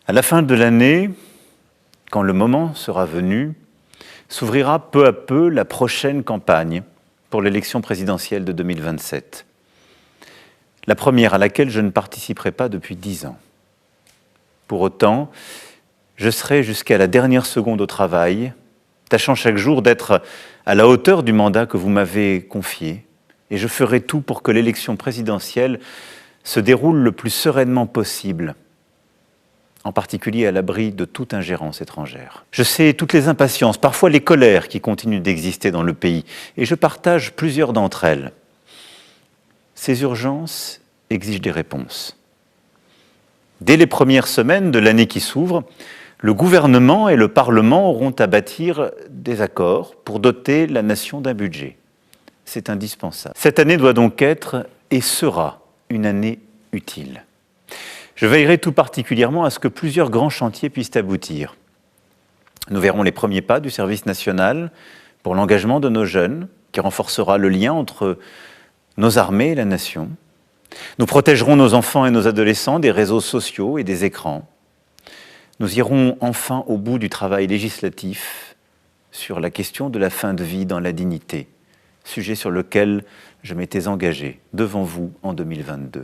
À la fin de l'année, quand le moment sera venu, s'ouvrira peu à peu la prochaine campagne pour l'élection présidentielle de 2027. La première à laquelle je ne participerai pas depuis 10 ans. Pour autant, je serai jusqu'à la dernière seconde au travail, tâchant chaque jour d'être à la hauteur du mandat que vous m'avez confié, et je ferai tout pour que l'élection présidentielle se déroule le plus sereinement possible, en particulier à l'abri de toute ingérence étrangère. Je sais toutes les impatiences, parfois les colères qui continuent d'exister dans le pays, et je partage plusieurs d'entre elles. Ces urgences exigent des réponses. Dès les premières semaines de l'année qui s'ouvre, le gouvernement et le Parlement auront à bâtir des accords pour doter la nation d'un budget. C'est indispensable. Cette année doit donc être et sera une année utile. Je veillerai tout particulièrement à ce que plusieurs grands chantiers puissent aboutir. Nous verrons les premiers pas du service national pour l'engagement de nos jeunes, qui renforcera le lien entre nos armées et la nation. Nous protégerons nos enfants et nos adolescents des réseaux sociaux et des écrans. Nous irons enfin au bout du travail législatif sur la question de la fin de vie dans la dignité, sujet sur lequel je m'étais engagé devant vous en 2022.